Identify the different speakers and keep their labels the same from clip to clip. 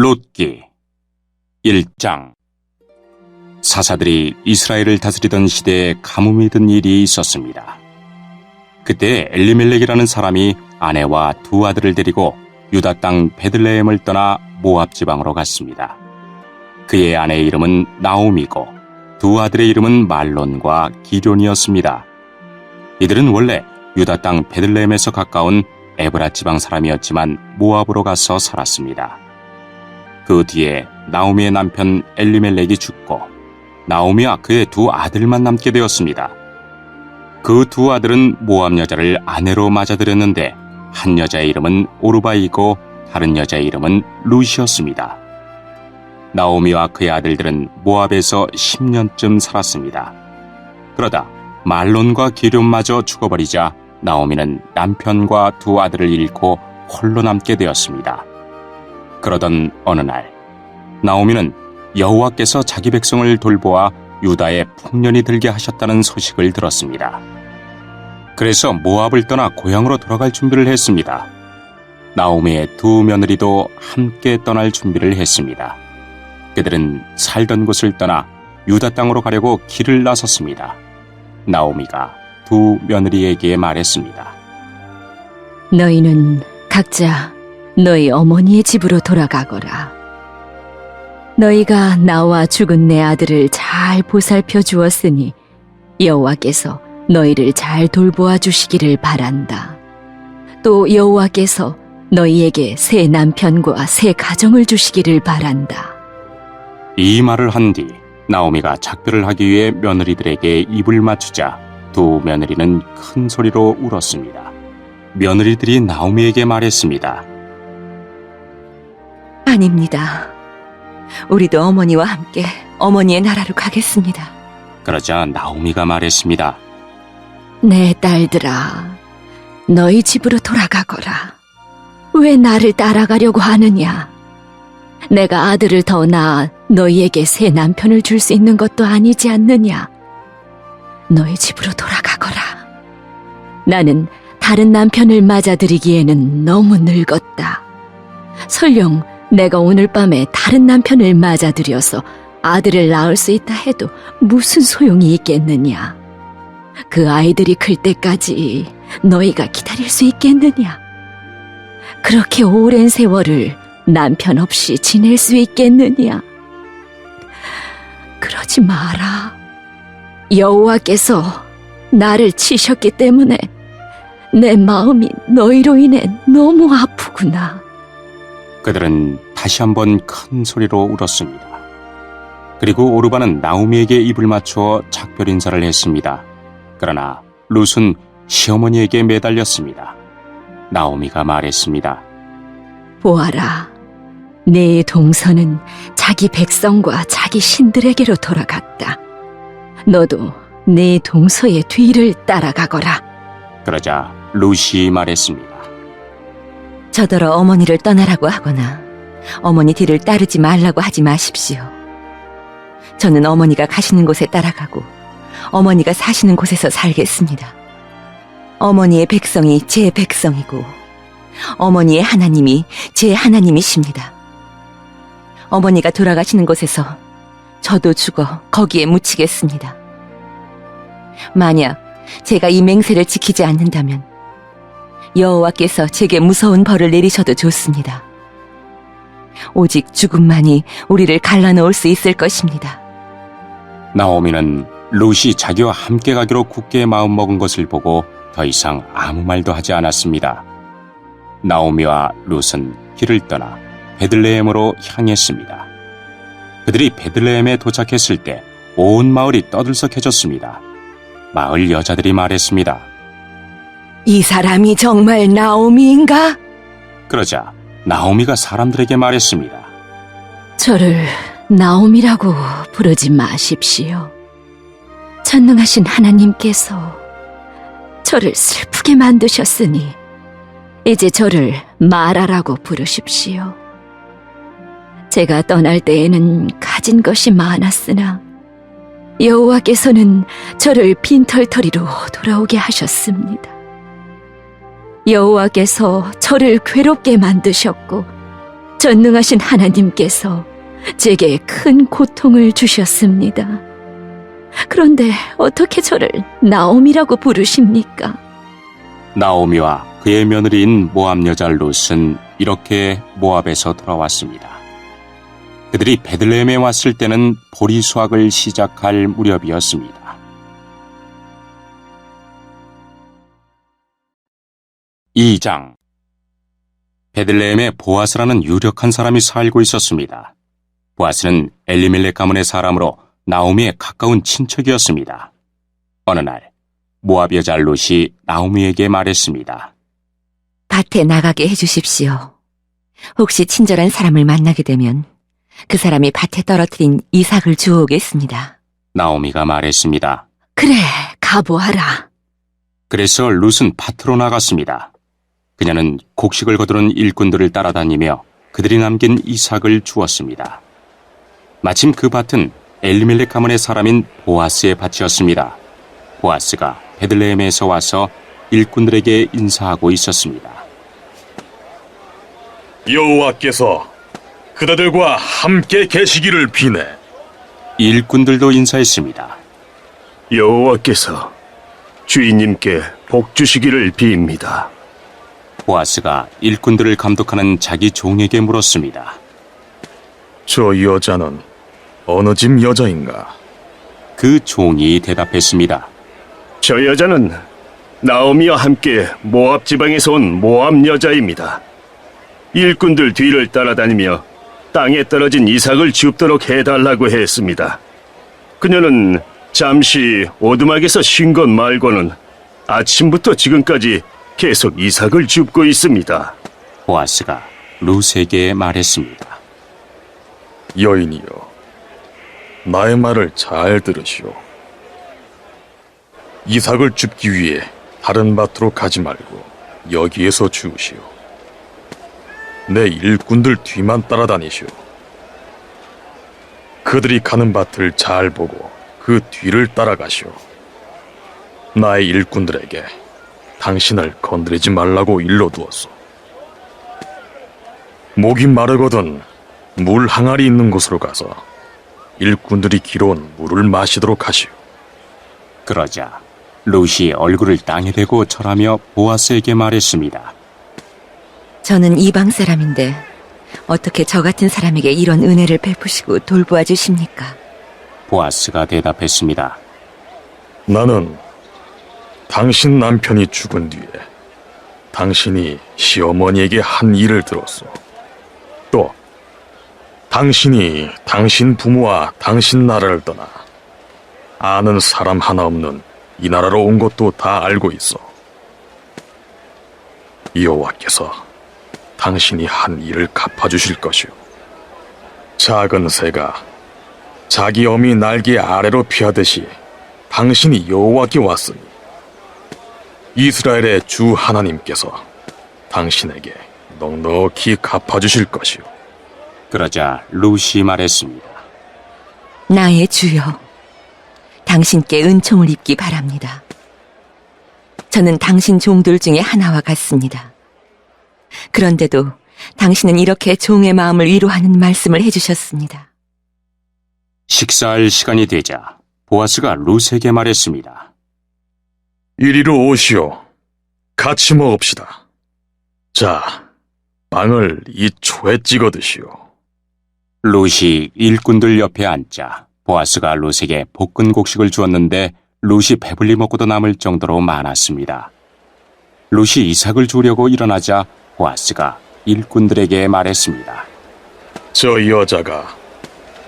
Speaker 1: 롯기 1장. 사사들이 이스라엘을 다스리던 시대에 가뭄이 든 일이 있었습니다. 그때 엘리멜렉이라는 사람이 아내와 두 아들을 데리고 유다 땅 베들레헴을 떠나 모압 지방으로 갔습니다. 그의 아내의 이름은 나오미고 두 아들의 이름은 말론과 기럐이었습니다. 이들은 원래 유다 땅 베들레헴에서 가까운 에브라 지방 사람이었지만 모압으로 가서 살았습니다. 그 뒤에 나오미의 남편 엘리멜렉이 죽고 나오미와 그의 두 아들만 남게 되었습니다. 그 두 아들은 모압 여자를 아내로 맞아들였는데 한 여자의 이름은 오르바이고 다른 여자의 이름은 루시였습니다. 나오미와 그의 아들들은 모압에서 10년쯤 살았습니다. 그러다 말론과 기럐마저 죽어버리자 나오미는 남편과 두 아들을 잃고 홀로 남게 되었습니다. 그러던 어느 날 나오미는 여호와께서 자기 백성을 돌보아 유다에 풍년이 들게 하셨다는 소식을 들었습니다. 그래서 모압을 떠나 고향으로 돌아갈 준비를 했습니다. 나오미의 두 며느리도 함께 떠날 준비를 했습니다. 그들은 살던 곳을 떠나 유다 땅으로 가려고 길을 나섰습니다. 나오미가 두 며느리에게 말했습니다.
Speaker 2: 너희는 각자 너희 어머니의 집으로 돌아가거라. 너희가 나와 죽은 내 아들을 잘 보살펴 주었으니 여호와께서 너희를 잘 돌보아 주시기를 바란다. 또 여호와께서 너희에게 새 남편과 새 가정을 주시기를 바란다.
Speaker 1: 이 말을 한 뒤 나오미가 작별을 하기 위해 며느리들에게 입을 맞추자 두 며느리는 큰 소리로 울었습니다. 며느리들이 나오미에게 말했습니다.
Speaker 2: 아닙니다. 우리도 어머니와 함께 어머니의 나라로 가겠습니다.
Speaker 1: 그러자 나오미가 말했습니다.
Speaker 2: 내 딸들아, 너희 집으로 돌아가거라. 왜 나를 따라가려고 하느냐? 내가 아들을 더 낳아 너희에게 새 남편을 줄 수 있는 것도 아니지 않느냐? 너희 집으로 돌아가거라. 나는 다른 남편을 맞아들이기에는 너무 늙었다. 설령 내가 오늘 밤에 다른 남편을 맞아들여서 아들을 낳을 수 있다 해도 무슨 소용이 있겠느냐? 그 아이들이 클 때까지 너희가 기다릴 수 있겠느냐? 그렇게 오랜 세월을 남편 없이 지낼 수 있겠느냐? 그러지 마라. 여호와께서 나를 치셨기 때문에 내 마음이 너희로 인해 너무 아프구나.
Speaker 1: 그들은 다시 한번 큰 소리로 울었습니다. 그리고 오르바는 나오미에게 입을 맞추어 작별 인사를 했습니다. 그러나 룻은 시어머니에게 매달렸습니다. 나오미가 말했습니다.
Speaker 2: 보아라, 네 동서는 자기 백성과 자기 신들에게로 돌아갔다. 너도 네 동서의 뒤를 따라가거라.
Speaker 1: 그러자 룻이 말했습니다.
Speaker 3: 저더러 어머니를 떠나라고 하거나 어머니 뒤를 따르지 말라고 하지 마십시오. 저는 어머니가 가시는 곳에 따라가고 어머니가 사시는 곳에서 살겠습니다. 어머니의 백성이 제 백성이고 어머니의 하나님이 제 하나님이십니다. 어머니가 돌아가시는 곳에서 저도 죽어 거기에 묻히겠습니다. 만약 제가 이 맹세를 지키지 않는다면 여호와께서 제게 무서운 벌을 내리셔도 좋습니다. 오직 죽음만이 우리를 갈라놓을 수 있을 것입니다.
Speaker 1: 나오미는 룻이 자기와 함께 가기로 굳게 마음먹은 것을 보고 더 이상 아무 말도 하지 않았습니다. 나오미와 룻은 길을 떠나 베들레헴으로 향했습니다. 그들이 베들레헴에 도착했을 때 온 마을이 떠들썩해졌습니다. 마을 여자들이 말했습니다.
Speaker 3: 이 사람이 정말 나오미인가?
Speaker 1: 그러자 나오미가 사람들에게 말했습니다.
Speaker 2: 저를 나오미라고 부르지 마십시오. 전능하신 하나님께서 저를 슬프게 만드셨으니 이제 저를 마라라고 부르십시오. 제가 떠날 때에는 가진 것이 많았으나 여호와께서는 저를 빈털터리로 돌아오게 하셨습니다. 여호와께서 저를 괴롭게 만드셨고 전능하신 하나님께서 제게 큰 고통을 주셨습니다. 그런데 어떻게 저를 나옴이라고 부르십니까?
Speaker 1: 나오미와 그의 며느리인 모압 여자 룻은 이렇게 모압에서 돌아왔습니다. 그들이 베들레헴에 왔을 때는 보리 수확을 시작할 무렵이었습니다. 2장. 베들레헴에 보아스라는 유력한 사람이 살고 있었습니다. 보아스는 엘리멜렉 가문의 사람으로 나오미의 가까운 친척이었습니다. 어느 날 모압 여자 룻이 나오미에게 말했습니다.
Speaker 3: 밭에 나가게 해주십시오. 혹시 친절한 사람을 만나게 되면 그 사람이 밭에 떨어뜨린 이삭을 주워오겠습니다.
Speaker 1: 나오미가 말했습니다.
Speaker 2: 그래, 가보아라.
Speaker 1: 그래서 룻은 밭으로 나갔습니다. 그녀는 곡식을 거두는 일꾼들을 따라다니며 그들이 남긴 이삭을 주었습니다. 마침 그 밭은 엘리멜렉 가문의 사람인 보아스의 밭이었습니다. 보아스가 베들레헴에서 와서 일꾼들에게 인사하고 있었습니다.
Speaker 4: 여호와께서 그대들과 함께 계시기를 비네.
Speaker 1: 일꾼들도 인사했습니다.
Speaker 5: 여호와께서 주인님께 복 주시기를 빕니다.
Speaker 1: 보아스가 일꾼들을 감독하는 자기 종에게 물었습니다.
Speaker 4: 저 여자는 어느 집 여자인가?
Speaker 1: 그 종이 대답했습니다.
Speaker 5: 저 여자는 나오미와 함께 모압 지방에서 온 모압 여자입니다. 일꾼들 뒤를 따라다니며 땅에 떨어진 이삭을 줍도록 해달라고 했습니다. 그녀는 잠시 오두막에서 쉰 것 말고는 아침부터 지금까지 계속 이삭을 줍고 있습니다.
Speaker 1: 보아스가 룻에게 말했습니다.
Speaker 4: 여인이여, 나의 말을 잘 들으시오. 이삭을 줍기 위해 다른 밭으로 가지 말고 여기에서 주우시오. 내 일꾼들 뒤만 따라다니시오. 그들이 가는 밭을 잘 보고 그 뒤를 따라가시오. 나의 일꾼들에게 당신을 건드리지 말라고 일러두었소. 목이 마르거든 물 항아리 있는 곳으로 가서 일꾼들이 길어온 물을 마시도록 하시오.
Speaker 1: 그러자 룻이 얼굴을 땅에 대고 절하며 보아스에게 말했습니다.
Speaker 3: 저는 이방 사람인데 어떻게 저 같은 사람에게 이런 은혜를 베푸시고 돌보아 주십니까?
Speaker 1: 보아스가 대답했습니다.
Speaker 4: 나는 당신 남편이 죽은 뒤에 당신이 시어머니에게 한 일을 들었소. 또 당신이 당신 부모와 당신 나라를 떠나 아는 사람 하나 없는 이 나라로 온 것도 다 알고 있어. 여호와께서 당신이 한 일을 갚아주실 것이오. 작은 새가 자기 어미 날개 아래로 피하듯이 당신이 여호와께 왔으니 이스라엘의 주 하나님께서 당신에게 넉넉히 갚아주실 것이오.
Speaker 1: 그러자 룻이 말했습니다.
Speaker 3: 나의 주여, 당신께 은총을 입기 바랍니다. 저는 당신 종들 중에 하나와 같습니다. 그런데도 당신은 이렇게 종의 마음을 위로하는 말씀을 해주셨습니다.
Speaker 1: 식사할 시간이 되자 보아스가 룻에게 말했습니다.
Speaker 4: 이리로 오시오. 같이 먹읍시다. 자, 빵을 이 초에 찍어 드시오.
Speaker 1: 룻이 일꾼들 옆에 앉자 보아스가 룻에게 볶은 곡식을 주었는데 룻이 배불리 먹고도 남을 정도로 많았습니다. 룻이 이삭을 주려고 일어나자 보아스가 일꾼들에게 말했습니다.
Speaker 4: 저 여자가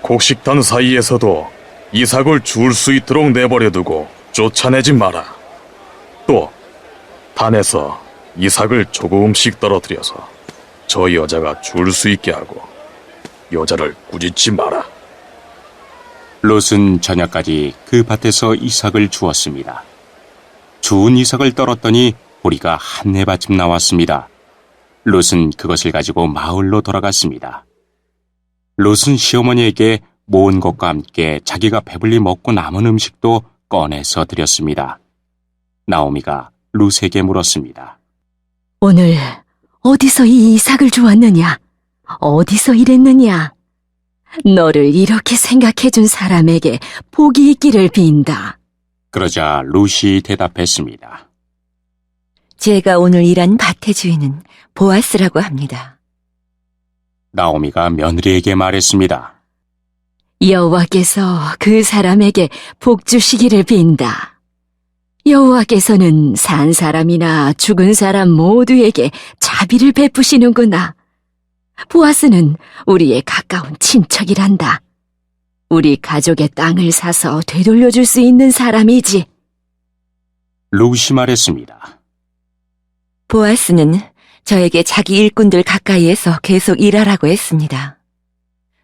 Speaker 4: 곡식단 사이에서도 이삭을 줄 수 있도록 내버려두고 쫓아내지 마라. 또 단에서 이삭을 조금씩 떨어뜨려서 저 여자가 줄 수 있게 하고 여자를 꾸짖지 마라.
Speaker 1: 롯은 저녁까지 그 밭에서 이삭을 주었습니다. 주운 이삭을 떨었더니 보리가 한 해바쯤 나왔습니다. 롯은 그것을 가지고 마을로 돌아갔습니다. 롯은 시어머니에게 모은 것과 함께 자기가 배불리 먹고 남은 음식도 꺼내서 드렸습니다. 나오미가 롯에게 물었습니다.
Speaker 2: 오늘 어디서 이 이삭을 주었느냐? 어디서 일했느냐? 너를 이렇게 생각해준 사람에게 복이 있기를 빈다.
Speaker 1: 그러자 룻이 대답했습니다.
Speaker 3: 제가 오늘 일한 밭의 주인은 보아스라고 합니다.
Speaker 1: 나오미가 며느리에게 말했습니다.
Speaker 2: 여호와께서 그 사람에게 복 주시기를 빈다. 여호와께서는 산 사람이나 죽은 사람 모두에게 자비를 베푸시는구나. 보아스는 우리의 가까운 친척이란다. 우리 가족의 땅을 사서 되돌려줄 수 있는 사람이지.
Speaker 1: 룻이 말했습니다.
Speaker 3: 보아스는 저에게 자기 일꾼들 가까이에서 계속 일하라고 했습니다.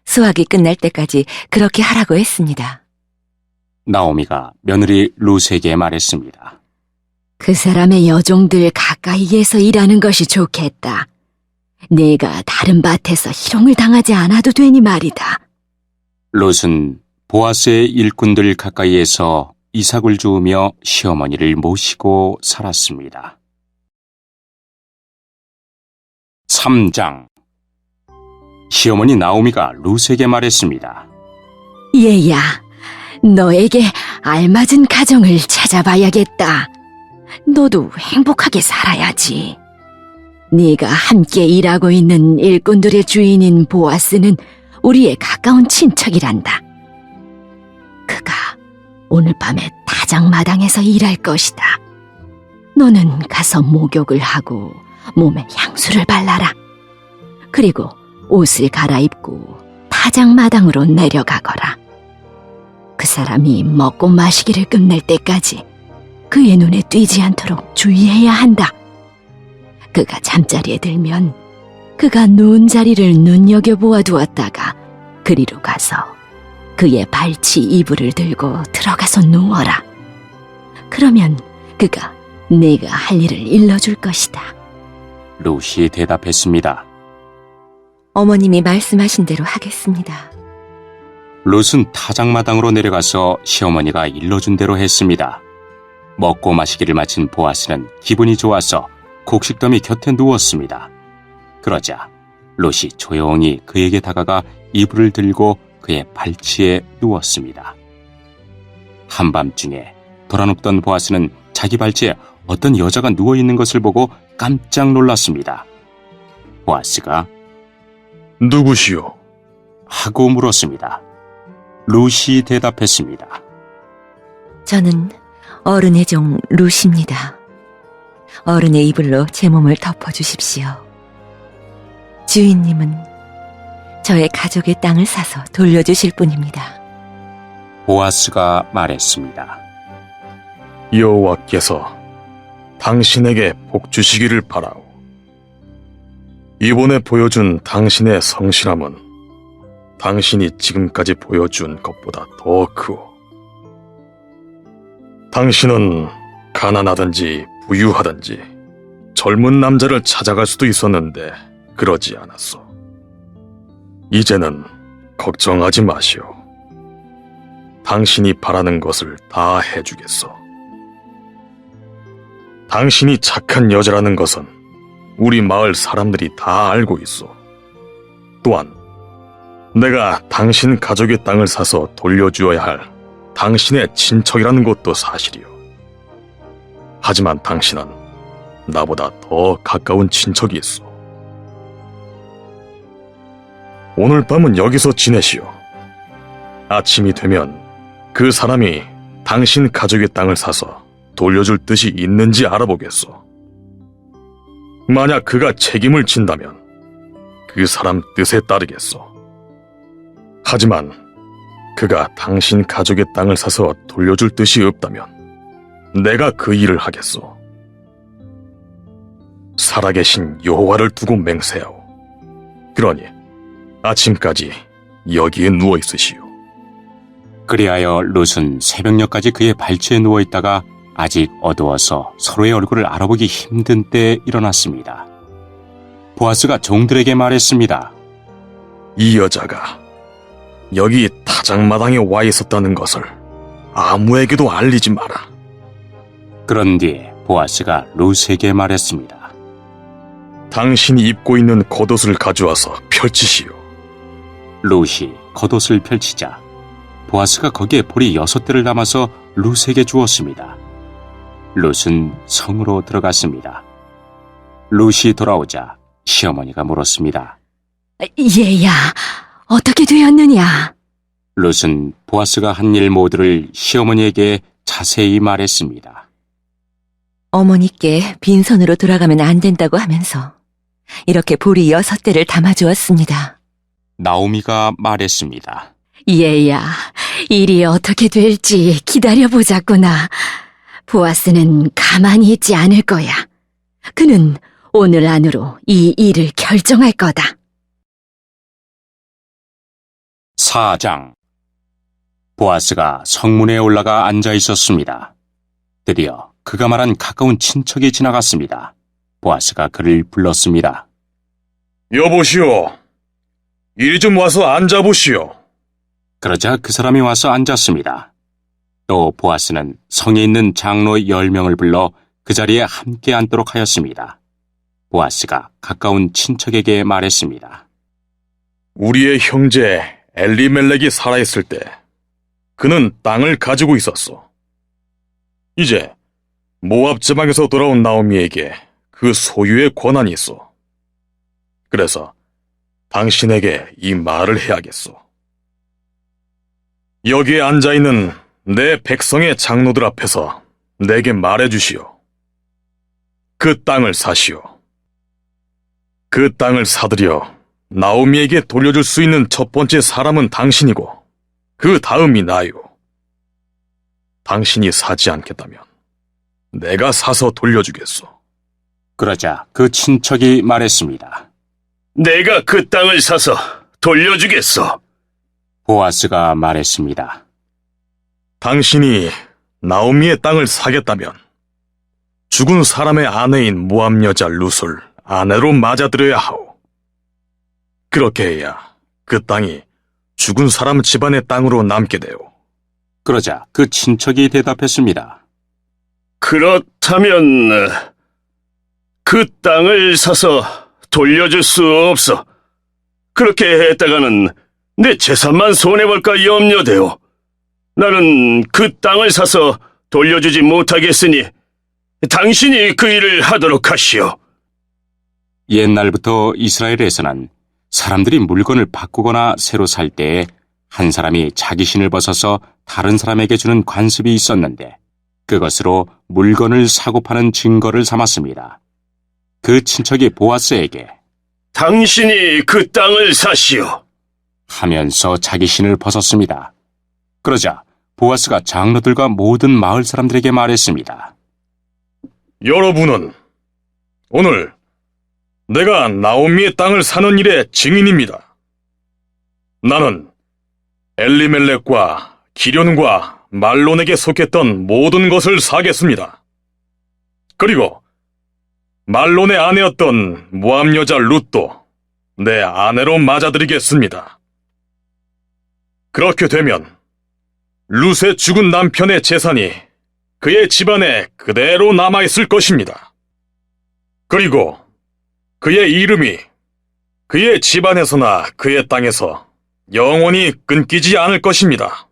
Speaker 3: 수확이 끝날 때까지 그렇게 하라고 했습니다.
Speaker 1: 나오미가 며느리 룻에게 말했습니다.
Speaker 2: 그 사람의 여종들 가까이에서 일하는 것이 좋겠다. 내가 다른 밭에서 희롱을 당하지 않아도 되니 말이다.
Speaker 1: 롯은 보아스의 일꾼들 가까이에서 이삭을 주우며 시어머니를 모시고 살았습니다. 3장. 시어머니 나오미가 룻에게 말했습니다.
Speaker 2: 얘야, 너에게 알맞은 가정을 찾아봐야겠다. 너도 행복하게 살아야지. 네가 함께 일하고 있는 일꾼들의 주인인 보아스는 우리의 가까운 친척이란다. 그가 오늘 밤에 타작마당에서 일할 것이다. 너는 가서 목욕을 하고 몸에 향수를 발라라. 그리고 옷을 갈아입고 타작마당으로 내려가거라. 그 사람이 먹고 마시기를 끝낼 때까지 그의 눈에 띄지 않도록 주의해야 한다. 그가 잠자리에 들면 그가 누운 자리를 눈여겨보아 두었다가 그리로 가서 그의 발치 이불을 들고 들어가서 누워라. 그러면 그가 네가 할 일을 일러줄 것이다.
Speaker 1: 룻이 대답했습니다.
Speaker 3: 어머님이 말씀하신 대로 하겠습니다.
Speaker 1: 룻은 타작마당으로 내려가서 시어머니가 일러준 대로 했습니다. 먹고 마시기를 마친 보아스는 기분이 좋아서 곡식더미 곁에 누웠습니다. 그러자 롯이 조용히 그에게 다가가 이불을 들고 그의 발치에 누웠습니다. 한밤중에 돌아눕던 보아스는 자기 발치에 어떤 여자가 누워있는 것을 보고 깜짝 놀랐습니다. 보아스가
Speaker 4: 누구시오?
Speaker 1: 하고 물었습니다. 룻이 대답했습니다.
Speaker 3: 저는 어른의 종 룻입니다. 어른의 이불로 제 몸을 덮어주십시오. 주인님은 저의 가족의 땅을 사서 돌려주실 분입니다.
Speaker 1: 보아스가 말했습니다.
Speaker 4: 여호와께서 당신에게 복 주시기를 바라오. 이번에 보여준 당신의 성실함은 당신이 지금까지 보여준 것보다 더 크오. 당신은 가난하든지 부유하든지 젊은 남자를 찾아갈 수도 있었는데 그러지 않았어. 이제는 걱정하지 마시오. 당신이 바라는 것을 다 해주겠어. 당신이 착한 여자라는 것은 우리 마을 사람들이 다 알고 있어. 또한 내가 당신 가족의 땅을 사서 돌려주어야 할 당신의 친척이라는 것도 사실이오. 하지만 당신은 나보다 더 가까운 친척이 있어. 오늘 밤은 여기서 지내시오. 아침이 되면 그 사람이 당신 가족의 땅을 사서 돌려줄 뜻이 있는지 알아보겠소. 만약 그가 책임을 진다면 그 사람 뜻에 따르겠소. 하지만 그가 당신 가족의 땅을 사서 돌려줄 뜻이 없다면 내가 그 일을 하겠소. 살아계신 여호와를 두고 맹세하오. 그러니 아침까지 여기에 누워 있으시오.
Speaker 1: 그리하여 롯은 새벽녘까지 그의 발치에 누워있다가 아직 어두워서 서로의 얼굴을 알아보기 힘든 때에 일어났습니다. 보아스가 종들에게 말했습니다.
Speaker 4: 이 여자가 여기 타작마당에 와 있었다는 것을 아무에게도 알리지 마라.
Speaker 1: 그런 뒤에 보아스가 롯에게 말했습니다.
Speaker 4: 당신이 입고 있는 겉옷을 가져와서 펼치시오.
Speaker 1: 룻이 겉옷을 펼치자 보아스가 거기에 보리 6대를 담아서 룻에게 주었습니다. 룻은 성으로 들어갔습니다. 룻이 돌아오자 시어머니가 물었습니다.
Speaker 2: 얘야, 어떻게 되었느냐?
Speaker 1: 룻은 보아스가 한 일 모두를 시어머니에게 자세히 말했습니다.
Speaker 3: 어머니께 빈손으로 돌아가면 안 된다고 하면서 이렇게 보리 6대를 담아주었습니다.
Speaker 1: 나오미가 말했습니다.
Speaker 2: 얘야, 일이 어떻게 될지 기다려보자꾸나. 보아스는 가만히 있지 않을 거야. 그는 오늘 안으로 이 일을 결정할 거다.
Speaker 1: 4장. 보아스가 성문에 올라가 앉아 있었습니다. 드디어 그가 말한 가까운 친척이 지나갔습니다. 보아스가 그를 불렀습니다.
Speaker 4: 여보시오. 이리 좀 와서 앉아보시오.
Speaker 1: 그러자 그 사람이 와서 앉았습니다. 또 보아스는 성에 있는 장로 10명을 불러 그 자리에 함께 앉도록 하였습니다. 보아스가 가까운 친척에게 말했습니다.
Speaker 4: 우리의 형제 엘리멜렉이 살아있을 때 그는 땅을 가지고 있었소. 이제 모압 지방에서 돌아온 나오미에게 그 소유의 권한이 있어. 그래서 당신에게 이 말을 해야겠소. 여기에 앉아있는 내 백성의 장로들 앞에서 내게 말해주시오. 그 땅을 사시오. 그 땅을 사들여 나오미에게 돌려줄 수 있는 첫 번째 사람은 당신이고 그 다음이 나요. 당신이 사지 않겠다면 내가 사서 돌려주겠소.
Speaker 1: 그러자 그 친척이 말했습니다.
Speaker 5: 내가 그 땅을 사서 돌려주겠소.
Speaker 1: 보아스가 말했습니다.
Speaker 4: 당신이 나오미의 땅을 사겠다면 죽은 사람의 아내인 모압 여자 룻을 아내로 맞아들여야 하오. 그렇게 해야 그 땅이 죽은 사람 집안의 땅으로 남게 되오.
Speaker 1: 그러자 그 친척이 대답했습니다.
Speaker 5: 그렇다면 그 땅을 사서 돌려줄 수 없어. 그렇게 했다가는 내 재산만 손해볼까 염려되오. 나는 그 땅을 사서 돌려주지 못하겠으니 당신이 그 일을 하도록 하시오.
Speaker 1: 옛날부터 이스라엘에서는 사람들이 물건을 바꾸거나 새로 살 때에 한 사람이 자기 신을 벗어서 다른 사람에게 주는 관습이 있었는데 그것으로 물건을 사고 파는 증거를 삼았습니다. 그 친척이 보아스에게
Speaker 5: 당신이 그 땅을 사시오.
Speaker 1: 하면서 자기 신을 벗었습니다. 그러자 보아스가 장로들과 모든 마을 사람들에게 말했습니다.
Speaker 4: 여러분은 오늘 내가 나오미의 땅을 사는 일의 증인입니다. 나는 엘리멜렉과 기련과 말론에게 속했던 모든 것을 사겠습니다. 그리고 말론의 아내였던 모압 여자 룻도 내 아내로 맞아들이겠습니다. 그렇게 되면 룻의 죽은 남편의 재산이 그의 집안에 그대로 남아있을 것입니다. 그리고 그의 이름이 그의 집안에서나 그의 땅에서 영원히 끊기지 않을 것입니다.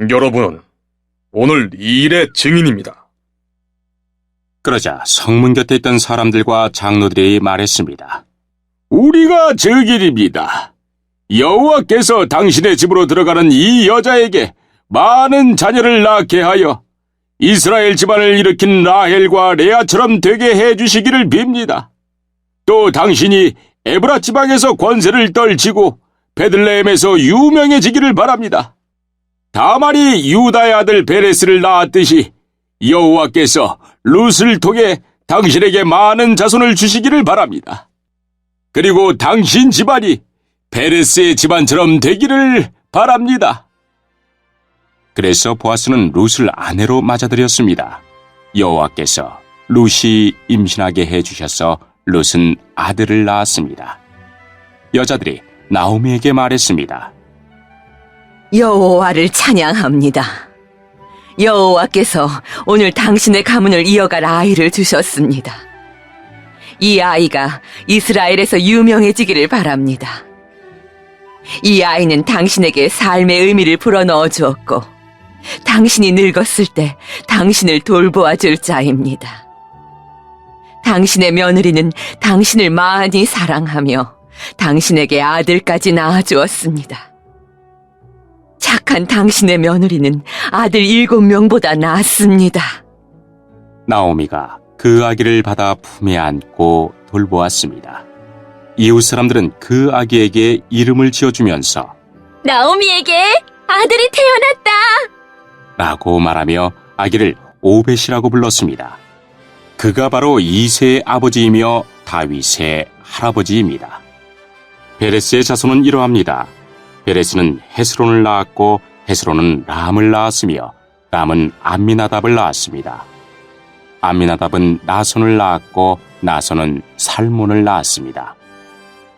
Speaker 4: 여러분은 오늘 이 일의 증인입니다.
Speaker 1: 그러자 성문 곁에 있던 사람들과 장로들이 말했습니다. 우리가 증인입니다. 여호와께서 당신의 집으로 들어가는 이 여자에게 많은 자녀를 낳게 하여 이스라엘 집안을 일으킨 라헬과 레아처럼 되게 해주시기를 빕니다. 또 당신이 에브라 지방에서 권세를 떨치고 베들레헴에서 유명해지기를 바랍니다. 다말이 유다의 아들 베레스를 낳았듯이 여호와께서 룻을 통해 당신에게 많은 자손을 주시기를 바랍니다. 그리고 당신 집안이 베레스의 집안처럼 되기를 바랍니다. 그래서 보아스는 룻을 아내로 맞아들였습니다. 여호와께서 룻이 임신하게 해주셔서 룻은 아들을 낳았습니다. 여자들이 나오미에게 말했습니다.
Speaker 3: 여호와를 찬양합니다. 여호와께서 오늘 당신의 가문을 이어갈 아이를 주셨습니다. 이 아이가 이스라엘에서 유명해지기를 바랍니다. 이 아이는 당신에게 삶의 의미를 불어넣어 주었고, 당신이 늙었을 때 당신을 돌보아 줄 자입니다. 당신의 며느리는 당신을 많이 사랑하며 당신에게 아들까지 낳아주었습니다. 착한 당신의 며느리는 아들 7명보다 낫습니다.
Speaker 1: 나오미가 그 아기를 받아 품에 안고 돌보았습니다. 이웃 사람들은 그 아기에게 이름을 지어주면서
Speaker 2: 나오미에게 아들이 태어났다.
Speaker 1: 라고 말하며 아기를 오벳이라고 불렀습니다. 그가 바로 이새의 아버지이며 다윗의 할아버지입니다. 베레스의 자손은 이러합니다. 베레스는 헤스론을 낳았고 헤스론은 람을 낳았으며 람은 암미나답을 낳았습니다. 암미나답은 나손을 낳았고 나손은 살몬을 낳았습니다.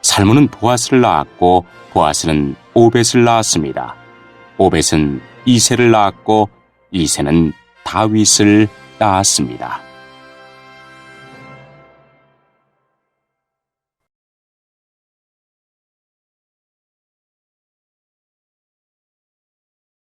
Speaker 1: 살몬은 보아스를 낳았고 보아스는 오벳을 낳았습니다. 오벳은 이새를 낳았고 이새는 다윗을 낳았습니다.